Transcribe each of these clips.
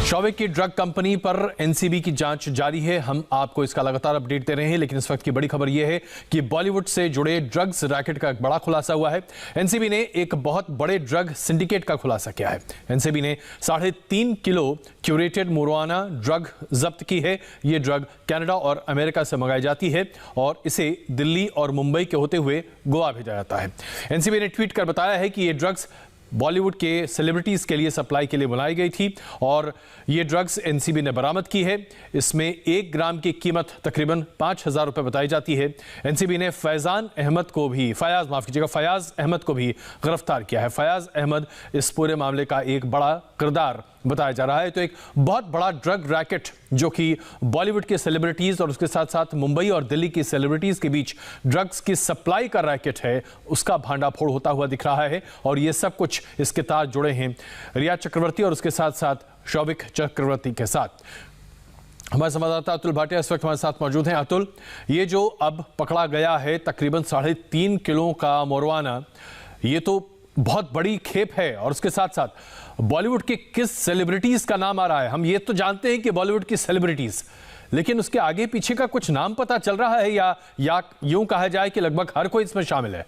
शौविक की drug company पर NCB की जांच जारी है। हम आपको इसका लगातार अपडेट दे रहे हैं, लेकिन इस वक्त की बड़ी खबर यह है कि बॉलीवुड से जुड़े ड्रग्स रैकेट का एक बड़ा खुलासा हुआ है। एनसीबी ने एक बहुत बड़े ड्रग सिंडिकेट का खुलासा किया है। एनसीबी ने 3.5 किलो क्यूरेटेड मोरवाना ड्रग जब्त की है। ये ड्रग कनाडा और अमेरिका से मंगाई जाती है और इसे दिल्ली और मुंबई के होते हुए गोवा भेजा जाता है। एनसीबी ने ट्वीट कर बताया है कि ये ड्रग्स बॉलीवुड के सेलिब्रिटीज के लिए सप्लाई के लिए बनाई गई थी और ये ड्रग्स एनसीबी ने बरामद की है। इसमें 1 ग्राम की कीमत तकरीबन 5,000 रुपए बताई जाती है। एनसीबी ने फयाज अहमद को भी गिरफ्तार किया है। फयाज अहमद इस पूरे मामले का एक बड़ा किरदार बताया जा रहा है। तो एक बहुत बड़ा ड्रग रैकेट जो कि बॉलीवुड के सेलिब्रिटीज और उसके साथ साथ मुंबई और दिल्ली की सेलिब्रिटीज के बीच ड्रग्स की सप्लाई का रैकेट है, उसका भांडाफोड़ होता हुआ दिख रहा है। और ये सब कुछ इसके तार जुड़े हैं रिया चक्रवर्ती और उसके साथ साथ शौविक चक्रवर्ती के साथ। हमारे संवाददाता अतुल भाटिया इस वक्त हमारे साथ मौजूद हैं। अतुल, ये जो अब पकड़ा गया है तकरीबन 3.5 किलो का मोरवाना, ये तो बहुत बड़ी खेप है और उसके साथ साथ बॉलीवुड के किस सेलिब्रिटीज का नाम आ रहा है। हम ये तो जानते हैं कि बॉलीवुड की सेलिब्रिटीज, लेकिन उसके आगे पीछे का कुछ नाम पता चल रहा है या यूं कहा जाए कि लगभग हर कोई इसमें शामिल है?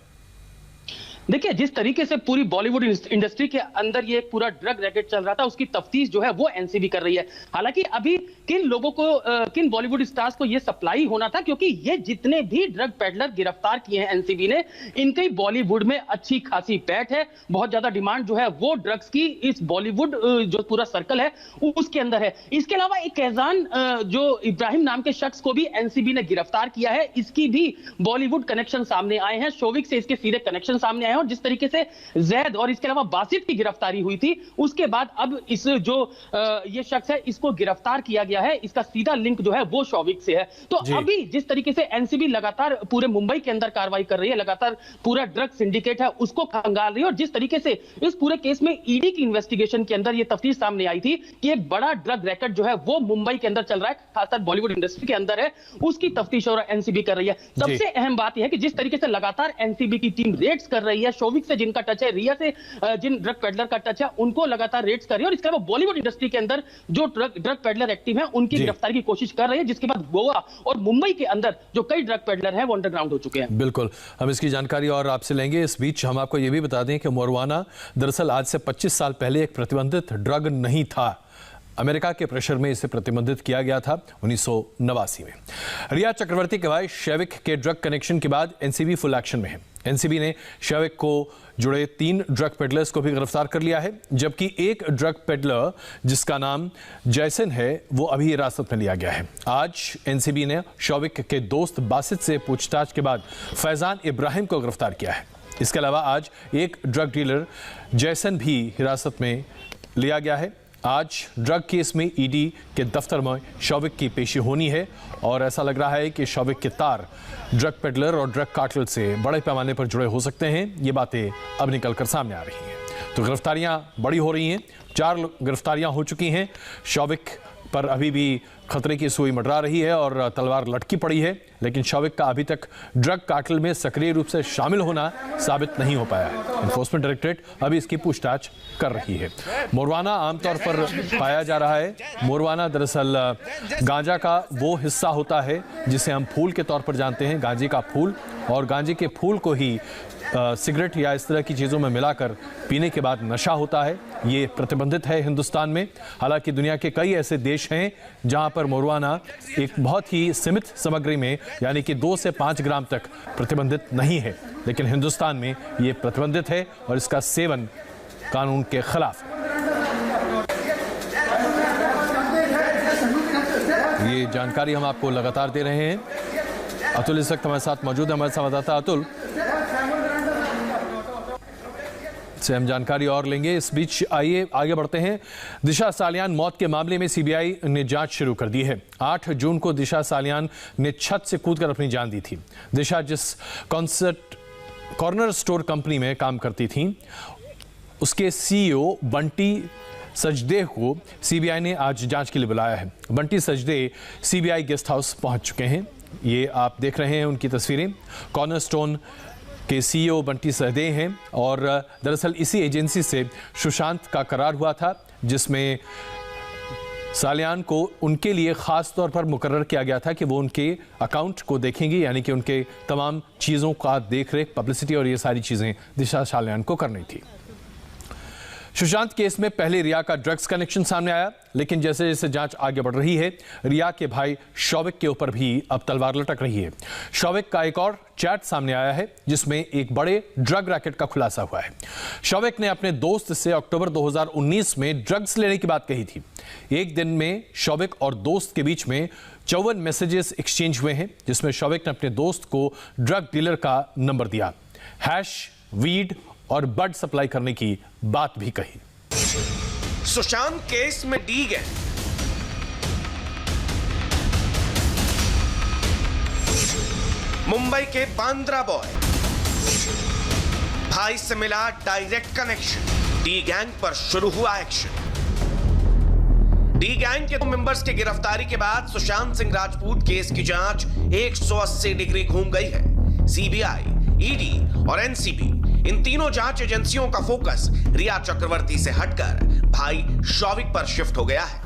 देखिए, जिस तरीके से पूरी बॉलीवुड इंडस्ट्री के अंदर ये पूरा ड्रग रैकेट चल रहा था, उसकी तफ्तीश जो है वो एनसीबी कर रही है। हालांकि अभी किन लोगों को, किन बॉलीवुड स्टार्स को ये सप्लाई होना था, क्योंकि ये जितने भी ड्रग पेडलर गिरफ्तार किए हैं एनसीबी ने, इनकी बॉलीवुड में अच्छी खासी पैठ है। बहुत ज्यादा डिमांड जो है वो ड्रग्स की इस बॉलीवुड जो पूरा सर्कल है उसके अंदर है। इसके अलावा एक कैजान जो इब्राहिम नाम के शख्स को भी एनसीबी ने गिरफ्तार किया है। इसकी भी बॉलीवुड कनेक्शन सामने आए हैं। शौविक से इसके सीधे कनेक्शन सामने आए हैं और जिस तरीके से जैद और इसके अलावा बासित की गिरफ्तारी हुई थी, उसके बाद अब इस जो ये शख्स है इसको गिरफ्तार किया गया है। इसका सीधा लिंक जो है वो शौविक से है। तो अभी जिस तरीके से एनसीबी लगातार पूरे मुंबई के अंदर कार्रवाई कर रही है, लगातार पूरा ड्रग सिंडिकेट है उसको खंगाल रही है और जिस तरीके से इस पूरे केस में ईडी की इन्वेस्टिगेशन के अंदर ये तफ्तीश सामने आई थी कि एक बड़ा ड्रग रैकेट जो है वो मुंबई के अंदर चल रहा है, खासकर बॉलीवुड इंडस्ट्री के अंदर है, उसकी तफ्तीश और एनसीबी कर रही है। सबसे अहम बात यह है कि जिस तरीके से लगातार एनसीबी की टीम रेड्स कर रही है, शौविक से जिनका टच है, रिया से जिन ड्रग पेडलर का टच है, उनको लगातार रेड्स कर रही है और इसके अलावा बॉलीवुड इंडस्ट्री के अंदर जो ड्रग पेडलर एक्टिव हैं उनकी गिरफ्तारी की कोशिश कर रही है, जिसके बाद गोवा और मुंबई के अंदर जो कई ड्रग पेडलर हैं वो अंडरग्राउंड हो चुके हैं। बिल्कुल, हम इसकी जानकारी और आपसे लेंगे। इस बीच हम आपको यह भी बता दें कि मोरवाना दरअसल आज से 25 साल पहले एक प्रतिबंधित ड्रग नहीं था। अमेरिका के प्रेशर में इसे प्रतिबंधित किया गया था 1989 में। रिया चक्रवर्ती के भाई शौविक के ड्रग कनेक्शन के बाद एनसीबी फुल एक्शन में है। एनसीबी ने शौविक को जुड़े 3 ड्रग पेडलर्स को भी गिरफ्तार कर लिया है, जबकि एक ड्रग पेडलर जिसका नाम जैसन है वो अभी हिरासत में लिया गया है। आज एनसीबी ने शौविक के दोस्त बासित से पूछताछ के बाद फैजान इब्राहिम को गिरफ्तार किया है। इसके अलावा आज एक ड्रग डीलर जैसन भी हिरासत में लिया गया है। आज ड्रग केस में ईडी के दफ्तर में शौविक की पेशी होनी है और ऐसा लग रहा है कि शौविक के तार ड्रग पेडलर और ड्रग कार्टेल से बड़े पैमाने पर जुड़े हो सकते हैं। ये बातें अब निकलकर सामने आ रही हैं। तो गिरफ्तारियां बड़ी हो रही हैं। 4 गिरफ्तारियां हो चुकी हैं। शौविक पर अभी भी खतरे की सुई मंडरा रही है और तलवार लटकी पड़ी है, लेकिन शौविक का अभी तक ड्रग कार्टेल में सक्रिय रूप से शामिल होना साबित नहीं हो पाया है। एनफोर्समेंट डायरेक्टरेट अभी इसकी पूछताछ कर रही है। मोरवाना आमतौर पर पाया जा रहा है। मोरवाना दरअसल गांजा का वो हिस्सा होता है जिसे हम फूल के तौर पर जानते हैं, गांजे का फूल, और गांजे के फूल को ही सिगरेट या इस तरह की चीज़ों में मिलाकर पीने के बाद नशा होता है। ये प्रतिबंधित है हिंदुस्तान में। हालांकि दुनिया के कई ऐसे देश हैं जहां पर मोरवाना एक बहुत ही सीमित सामग्री में यानी कि 2 से 5 ग्राम तक प्रतिबंधित नहीं है, लेकिन हिंदुस्तान में ये प्रतिबंधित है और इसका सेवन कानून के खिलाफ है। ये जानकारी हम आपको लगातार दे रहे हैं। अतुल इस वक्त हमारे साथ मौजूद है, हमारे संवाददाता अतुल से हम जानकारी और लेंगे। इस बीच आइए आगे बढ़ते हैं। दिशा सालियान मौत के मामले में सीबीआई ने जांच शुरू कर दी है। 8 जून को दिशा सालियान ने छत से कूदकर अपनी जान दी थी। दिशा जिस कॉर्नर स्टोर कंपनी में काम करती थी, उसके सीईओ बंटी सचदेह को सीबीआई ने आज जांच के लिए बुलाया है। बंटी सचदेह सीबीआई गेस्ट हाउस पहुंच चुके हैं। ये आप देख रहे हैं उनकी तस्वीरें। कॉर्नरस्टोन के सीईओ बंटी सचदेह हैं और दरअसल इसी एजेंसी से सुशांत का करार हुआ था, जिसमें सालियान को उनके लिए खास तौर पर मुकर्रर किया गया था कि वो उनके अकाउंट को देखेंगी, यानी कि उनके तमाम चीज़ों का देखरेख, पब्लिसिटी और ये सारी चीज़ें दिशा सालियान को करनी थी। सुशांत केस में पहले रिया का ड्रग्स कनेक्शन सामने आया, लेकिन जैसे जैसे जांच आगे बढ़ रही है, रिया के भाई शौविक के ऊपर भी अब तलवार लटक रही है। शौविक का एक और चैट सामने आया है जिसमें एक बड़े ड्रग रैकेट का खुलासा हुआ है। शौविक ने अपने दोस्त से अक्टूबर 2019 में ड्रग्स लेने की बात कही थी। एक दिन में शौविक और दोस्त के बीच में 54 मैसेजेस एक्सचेंज हुए हैं, जिसमें शौविक ने अपने दोस्त को ड्रग डीलर का नंबर दिया, हैश, वीड और बड सप्लाई करने की बात भी कही। सुशांत केस में डी गैंग, मुंबई के बांद्रा बॉय, भाई से मिला डायरेक्ट कनेक्शन, डी गैंग पर शुरू हुआ एक्शन। डी गैंग के 2 मेंबर्स की गिरफ्तारी के बाद सुशांत सिंह राजपूत केस की जांच 180 डिग्री घूम गई है। सीबीआई, ईडी और एनसीबी, इन तीनों जांच एजेंसियों का फोकस रिया चक्रवर्ती से हटकर भाई शौविक पर शिफ्ट हो गया है।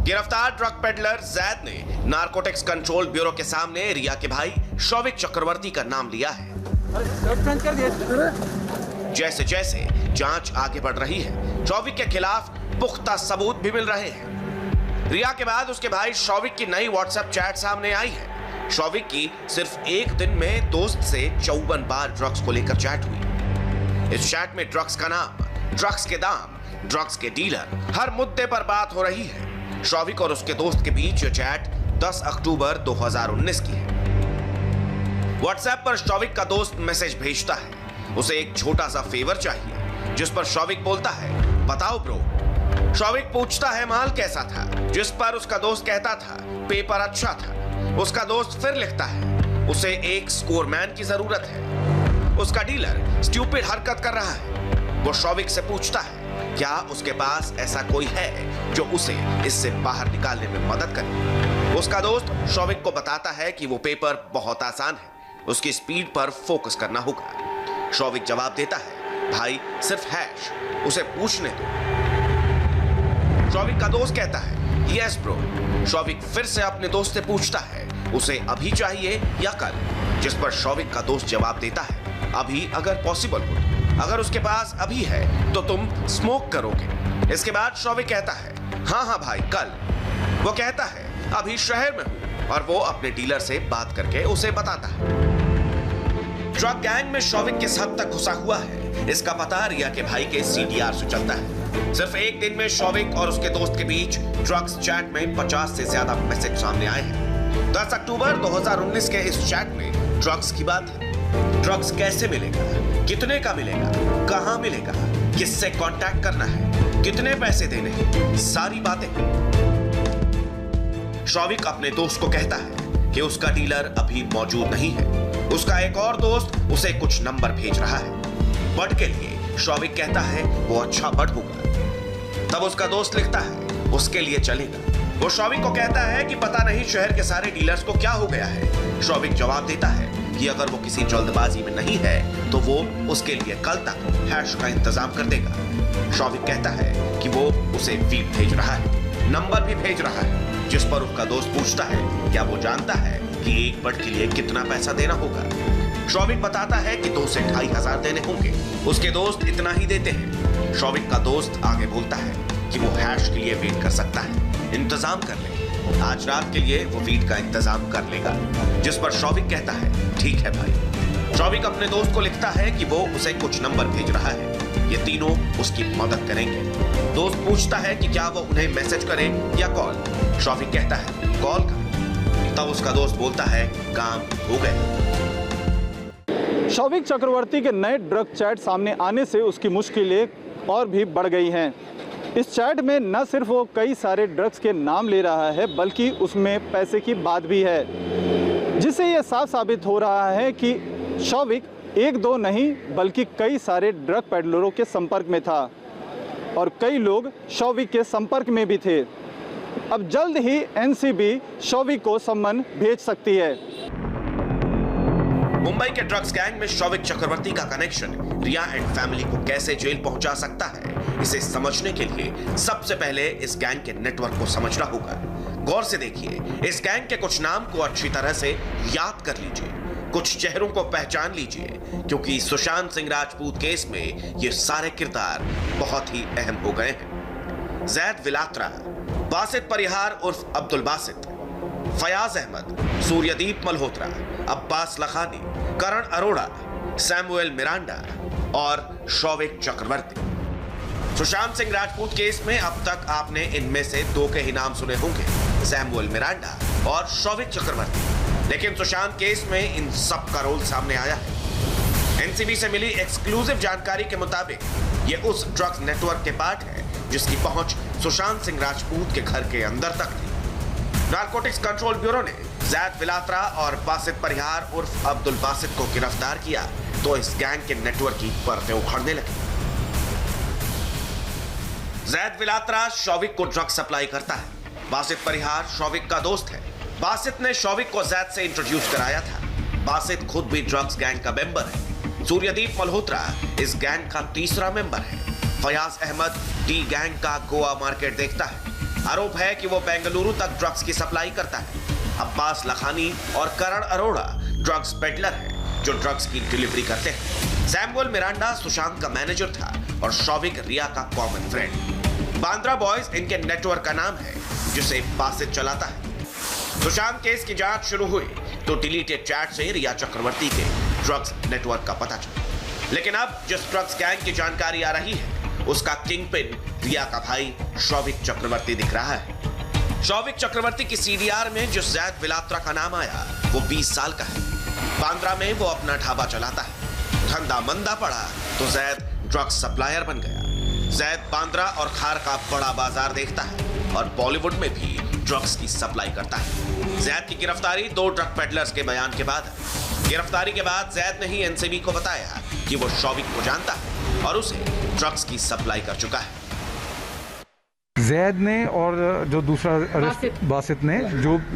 गिरफ्तार ड्रग पेडलर जैद ने नारकोटिक्स कंट्रोल ब्यूरो के सामने रिया के भाई शौविक चक्रवर्ती का नाम लिया है। जैसे जैसे जांच आगे बढ़ रही है, शौविक के खिलाफ पुख्ता सबूत भी मिल रहे हैं। रिया के बाद उसके भाई शौविक की नई व्हाट्सएप चैट सामने आई है। शौविक की सिर्फ एक दिन में दोस्त से 54 बार ड्रग्स को लेकर चैट हुई। इस चैट में ड्रग्स का नाम, ड्रग्स के दाम, ड्रग्स के डीलर, हर मुद्दे पर बात हो रही है। शौविक और उसके दोस्त के बीच यह चैट 10 अक्टूबर 2019 की है। व्हाट्सएप पर शौविक का दोस्त मैसेज भेजता है, उसे एक छोटा सा फेवर चाहिए, जिस पर शौविक बोलता है, बताओ ब्रो। शौविक पूछता है माल कैसा था, जिस पर उसका दोस्त कहता था पेपर अच्छा था। उसका दोस्त फिर लिखता है उसे एक स्कोरमैन की जरूरत है। उसका डीलर स्टूपिड हरकत कर रहा है। वो शौविक से पूछता है क्या उसके पास ऐसा कोई है जो उसे इससे बाहर निकालने में मदद करे। उसका दोस्त शौविक को बताता है कि वो पेपर बहुत आसान है, उसकी स्पीड पर फोकस करना होगा। शौविक जवाब देता है भाई सिर्फ हैश, उसे पूछने दो। शौविक का दोस्त कहता है यस ब्रो। शौविक फिर से अपने दोस्त से पूछता है उसे अभी चाहिए या कल, जिस पर शौविक का दोस्त जवाब देता है अभी अगर पॉसिबल हो। अगर उसके पास अभी है तो तुम स्मोक करोगे। इसके बाद शौविक कहता है हाँ भाई कल। वो कहता है अभी शहर में हूं, और वो अपने डीलर से बात करके उसे बताता है। ड्रग गैंग में शौविक किस हद तक घुसा हुआ है, इसका पता रिया के भाई के सीडीआर से चलता है। सिर्फ एक दिन में शौविक और उसके दोस्त के बीच ड्रग्स चैट में 50 से ज्यादा मैसेज सामने आए हैं। 10 अक्टूबर 2019 के इस चैट में ड्रग्स की बात है। ड्रग्स कैसे मिलेगा, कितने का मिलेगा, कहां मिलेगा, किससे कांटेक्ट करना है, कितने पैसे देने हैं, सारी बातें। शौविक अपने दोस्त को कहता है कि उसका डीलर अभी मौजूद नहीं है। उसका एक और दोस्त उसे कुछ नंबर भेज रहा है बड के लिए। शौविक कहता है वो अच्छा बड होगा। तब उसका दोस्त लिखता है उसके लिए चलेगा। वो शौविक को कहता है कि पता नहीं शहर के सारे डीलर्स को क्या हो गया है। शौविक जवाब देता है कि अगर वो किसी जल्दबाजी में नहीं है तो वो उसके लिए कल तक हैश का इंतजाम कर देगा। शौविक कहता है कि वो उसे वीड भेज रहा है, नंबर भी भेज रहा है, जिस पर उसका दोस्त पूछता है क्या वो जानता है कि एक बड के लिए कितना पैसा देना होगा। शौविक बताता है कि 2 से 2,500 देने होंगे। उसके दोस्त इतना ही देते हैं। शौविक का दोस्त आगे बोलता है कि वो हैश के लिए वेट कर सकता है, इंतजाम कर ले। आज रात के लिए वो वीड का इंतजाम कर लेगा, जिस पर शौविक कहता है ठीक है भाई। शौविक अपने दोस्त को लिखता है कि वो उसे कुछ नंबर भेज रहा है, ये तीनों उसकी मदद करेंगे। दोस्त पूछता है कि क्या वो उन्हें मैसेज करे या कॉल। शौविक कहता है कॉल कर। तब उसका दोस्त बोलता है काम हो गया। शौविक चक्रवर्ती के नए ड्रग चैट सामने आने से उसकी मुश्किलें और भी बढ़ गई हैं। इस चैट में न सिर्फ वो कई सारे ड्रग्स के नाम ले रहा है, बल्कि उसमें पैसे की बात भी है, जिससे ये साफ साबित हो रहा है कि शौविक 1-2 नहीं बल्कि कई सारे ड्रग पेडलरों के संपर्क में था और कई लोग शौविक के संपर्क में भी थे। अब जल्द ही एनसीबी शौविक को सम्मन भेज सकती है। मुंबई के ड्रग्स गैंग में शौविक चक्रवर्ती का कनेक्शन रिया एंड फैमिली को कैसे जेल पहुंचा सकता है, इसे समझने के लिए सबसे पहले इस गैंग के नेटवर्क को समझना होगा। गौर से देखिए, इस गैंग के कुछ नाम को अच्छी तरह से याद कर लीजिए, कुछ चेहरों को पहचान लीजिए, क्योंकि सुशांत सिंह राजपूत केस में ये सारे किरदार बहुत ही अहम हो गए हैं। जैद विलात्रा, बासित परिहार उर्फ अब्दुल बासित, फयाज अहमद, सूर्यदीप मल्होत्रा, अब्बास लखानी, करण अरोड़ा, सैमुअल मिरांडा और शौविक चक्रवर्ती। सुशांत सिंह राजपूत केस में अब तक आपने इनमें से दो के ही नाम सुने होंगे, सैमुअल मिरांडा और शौविक चक्रवर्ती। लेकिन सुशांत केस में इन सब का रोल सामने आया है। एनसीबी से मिली एक्सक्लूसिव जानकारी के मुताबिक ये उस ड्रग्स नेटवर्क के पार्ट है जिसकी पहुंच सुशांत सिंह राजपूत के घर के अंदर तक थी। नारकोटिक्स कंट्रोल ब्यूरो ने जैद विलात्रा और बासित परिहार उर्फ अब्दुल बासित को गिरफ्तार किया तो इस गैंग के नेटवर्क की परतें उखड़ने लगी। जैद विलात्रा शौविक को ड्रग्स सप्लाई करता है। बासित परिहार शौविक का दोस्त है। बासित ने शौविक को जैद से इंट्रोड्यूस कराया था। बासित खुद भी ड्रग्स गैंग का मेंबर है। सूर्यदीप मल्होत्रा इस गैंग का तीसरा मेंबर है। फयाज अहमद डी गैंग का गोवा मार्केट देखता है। आरोप है कि वो बेंगलुरु तक ड्रग्स की सप्लाई करता है। अब्बास लखानी और करण अरोड़ा ड्रग्स पेडलर हैं जो ड्रग्स की डिलीवरी करते हैं। सैमुअल मिरांडा सुशांत का मैनेजर था और शौविक रिया का कॉमन फ्रेंड। बांद्रा बॉयज इनके नेटवर्क का नाम है जिसे बासित चलाता है। सुशांत केस की जांच शुरू हुई तो डिलीटेड चैट से रिया चक्रवर्ती के ड्रग्स नेटवर्क का पता चला। लेकिन अब जिस ड्रग्स गैंग की जानकारी आ रही है उसका किंगपिन रिया का भाई शौविक चक्रवर्ती दिख रहा है। शौविक चक्रवर्ती की सीडीआर में जिस जैद विलात्रा का नाम आया वो 20 साल का है। बांद्रा में वो अपना ढाबा चलाता है। धंधा मंदा पड़ा तो जैद ड्रग्स सप्लायर बन गया। जैद बांद्रा और खार का बड़ा बाजार देखता है और बॉलीवुड में भी ड्रग्स की सप्लाई करता है। जैद की गिरफ्तारी 2 ड्रग पेडलर्स के बयान के बाद है। गिरफ्तारी के बाद जैद ने ही एनसीबी को बताया कि वो शौविक को जानता है और उसे ड्रग्स की सप्लाई कर चुका है। जैद ने और जो दूसरा बासित ने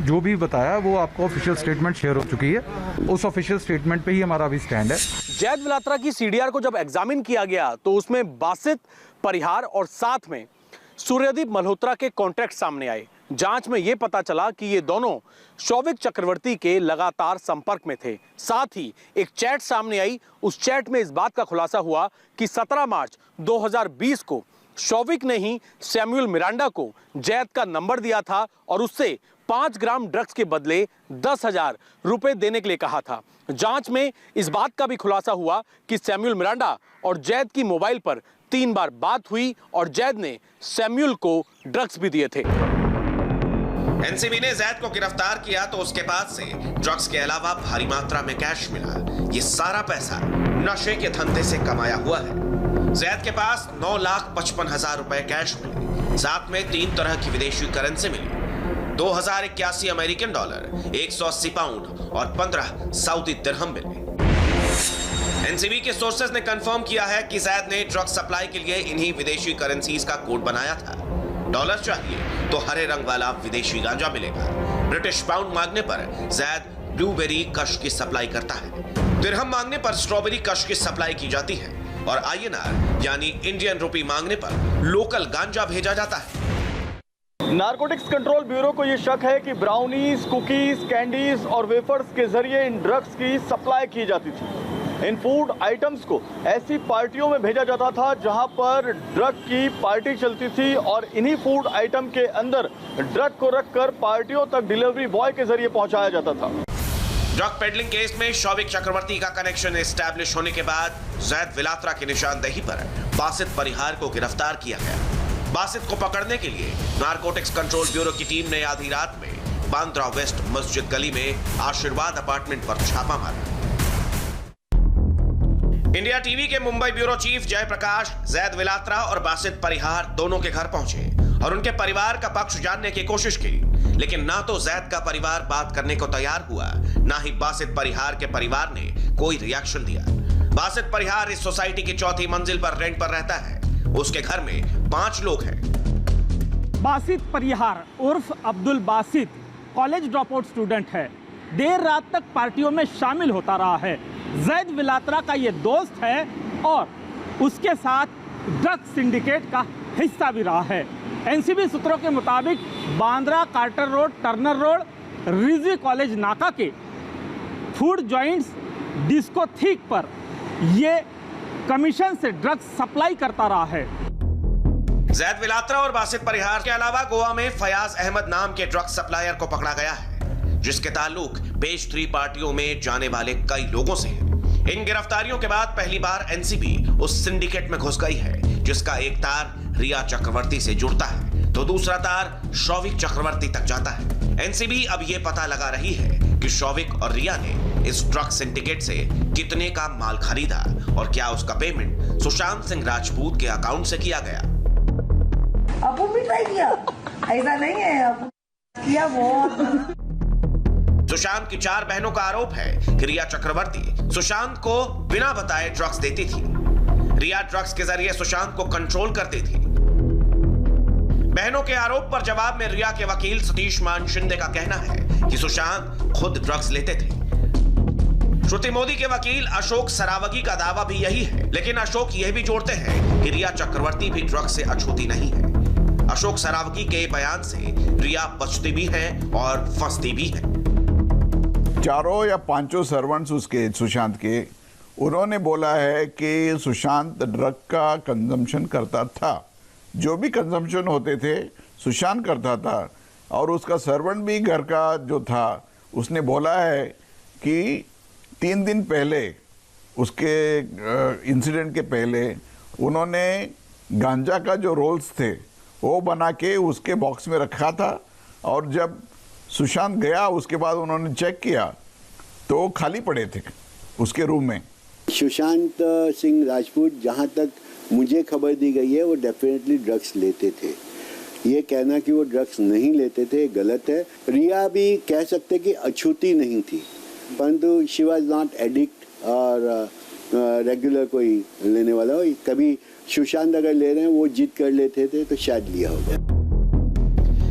जो भी बताया वो आपको ऑफिशियल स्टेटमेंट शेयर हो चुकी है। उस ऑफिशियल स्टेटमेंट पे ही हमारा अभी स्टैंड है। जैद विलात्रा की सीडीआर को जब एग्जामिन किया गया तो उसमें बासित परिहार और साथ में सूर्यदीप मल्होत्रा के कॉन्ट्रैक्ट सामने आए। जांच में यह पता चला कि ये दोनों शौविक चक्रवर्ती के लगातार संपर्क में थे। साथ ही एक चैट सामने आई। उस चैट में इस बात का खुलासा हुआ कि 17 मार्च 2020 को शौविक ने ही सैमुअल मिरांडा को जैद का नंबर दिया था और उससे 5 ग्राम ड्रग्स के बदले 10,000 रुपए देने के लिए कहा था। जांच में इस बात का भी खुलासा हुआ कि सैमुअल मिरांडा और जैद की मोबाइल पर 3 बार बात हुई और जैद ने सैमुअल को ड्रग्स भी दिए थे। एनसीबी ने जैद को गिरफ्तार किया तो उसके पास से ड्रग्स के अलावा भारी मात्रा में कैश मिला। ये सारा पैसा नशे के धंधे से कमाया हुआ है। जैद के पास 9,55,000 रुपए कैश मिले। साथ में 3 तरह की विदेशी करेंसी मिली। 2081 अमेरिकन डॉलर, 180 पाउंड और 15 सऊदी दिरहम मिले। एनसीबी के सोर्सेज ने कंफर्म किया है कि जैद ने ड्रग्स सप्लाई के लिए इन्हीं विदेशी करेंसीज का कोड बनाया था। डॉलर चाहिए तो हरे रंग वाला विदेशी गांजा मिलेगा। ब्रिटिश पाउंड मांगने पर जैद ब्लूबेरी कश की सप्लाई करता है। दिरहम मांगने पर स्ट्रॉबेरी कश की सप्लाई की जाती है और INR यानी इंडियन रुपी मांगने पर लोकल गांजा भेजा जाता है। नारकोटिक्स कंट्रोल ब्यूरो को यह शक है कि ब्राउनीज, कुकीज, कैंडीज और वेफर्स के जरिए इन ड्रग्स की सप्लाई की जाती थी। इन फूड आइटम्स को ऐसी पार्टियों में भेजा जाता था जहां पर ड्रग की पार्टी चलती थी और इन्हीं फूड आइटम के अंदर ड्रग को रखकर पार्टियों तक डिलीवरी बॉय के जरिए पहुंचाया जाता था। ड्रग पेडलिंग केस में शौविक चक्रवर्ती का कनेक्शन एस्टैब्लिश होने के बाद जैद विलात्रा की निशानदेही पर बासित परिहार को गिरफ्तार किया गया। बासित को पकड़ने के लिए नारकोटिक्स कंट्रोल ब्यूरो की टीम ने आधी रात में बांद्रा वेस्ट मस्जिद गली में आशीर्वाद अपार्टमेंट पर छापा मारा। इंडिया टीवी के मुंबई ब्यूरो चीफ जयप्रकाश जैद विलात्रा और बासित परिहार दोनों के घर पहुंचे और उनके परिवार का पक्ष जानने की कोशिश की, लेकिन ना तो जैद का परिवार बात करने को तैयार हुआ, ना ही बासित परिहार के परिवार ने कोई रिएक्शन दिया। बासित परिहार इस सोसाइटी की 4थी मंजिल पर रेंट पर रहता है। उसके घर में 5 लोग हैं। बासित परिहार उर्फ Abdul Basit college dropout student है। देर रात तक पार्टियों में शामिल होता रहा है। जैद विलात्रा का ये दोस्त है और उसके साथ ड्रग्स सिंडिकेट का हिस्सा भी रहा है। एनसीबी सूत्रों के मुताबिक Bandra, Carter road, Turner road, Rizvi college नाका के फूड जॉइंट्स डिस्को थीक पर ये कमीशन से ड्रग्स सप्लाई करता रहा है। जैद विलात्रा और बासित परिहार के अलावा गोवा में फयाज अहमद नाम के ड्रग्स सप्लायर को पकड़ा गया है, जिसके ताल्लुक पेश 3 पार्टियों में जाने वाले कई लोगों से है। इन गिरफ्तारियों के बाद पहली बार एनसीबी उस सिंडिकेट में घुस गई है, जिसका एक तार रिया चक्रवर्ती से जुड़ता है तो दूसरा तार शौविक चक्रवर्ती तक जाता है। एनसीबी अब यह पता लगा रही है कि शौविक और रिया ने इस ड्रग सिंडिकेट से कितने का माल खरीदा और क्या उसका पेमेंट सुशांत सिंह राजपूत के अकाउंट से किया गया। आपको भी ट्राई किया, ऐसा नहीं है, आपको किया वो। सुशांत की 4 बहनों का आरोप है कि रिया चक्रवर्ती सुशांत को बिना बताए ड्रग्स देती थी। रिया ड्रग्स के जरिए सुशांत को कंट्रोल करती थी। बहनों के आरोप पर जवाब में रिया के वकील सतीश मान शिंदे का कहना है कि सुशांत खुद ड्रग्स लेते थे। श्रुति मोदी के वकील अशोक सरावगी का दावा भी यही है, लेकिन अशोक यह भी जोड़ते हैं कि रिया चक्रवर्ती भी ड्रग्स से अछूती नहीं है। अशोक सरावगी के बयान से रिया बचती भी है और फंसती भी है। 4 या 5 सर्वेंट्स उसके सुशांत के, उन्होंने बोला है कि सुशांत ड्रग का कंजम्पशन करता था। जो भी कंजम्पशन होते थे सुशांत करता था और उसका सर्वेंट भी घर का जो था उसने बोला है कि 3 दिन पहले उसके इंसिडेंट के पहले उन्होंने गांजा का जो रोल्स थे वो बना के उसके बॉक्स में रखा था और जब सुशांत गया उसके बाद उन्होंने चेक किया तो खाली पड़े थे उसके रूम में। सुशांत सिंह राजपूत, जहाँ तक मुझे खबर दी गई है, वो डेफिनेटली ड्रग्स लेते थे। ये कहना कि वो ड्रग्स नहीं लेते थे गलत है। रिया भी कह सकते कि अछूती नहीं थी, परंतु शी वॉज नॉट एडिक्ट और रेगुलर कोई लेने वाला हो। कभी सुशांत अगर ले रहे हैं वो जिद कर लेते थे तो शायद लिया होगा।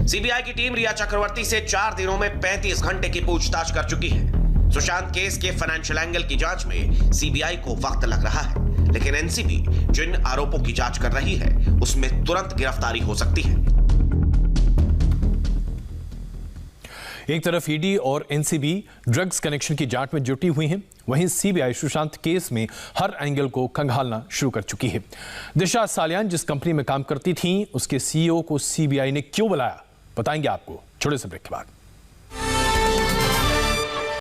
सीबीआई की टीम रिया चक्रवर्ती से 4 दिनों में 35 घंटे की पूछताछ कर चुकी है। सुशांत केस के फाइनेंशियल एंगल की जांच में सीबीआई को वक्त लग रहा है, लेकिन एनसीबी जिन आरोपों की जांच कर रही है उसमें तुरंत गिरफ्तारी हो सकती है। एक तरफ ईडी और एनसीबी ड्रग्स कनेक्शन की जांच में जुटी हुई हैं, वहीं सीबीआई सुशांत केस में हर एंगल को खंगालना शुरू कर चुकी है। दिशा सालियान जिस कंपनी में काम करती थीं, उसके सीईओ को सीबीआई ने क्यों बुलाया, बताएंगे आपको छोटे से ब्रेक के बाद।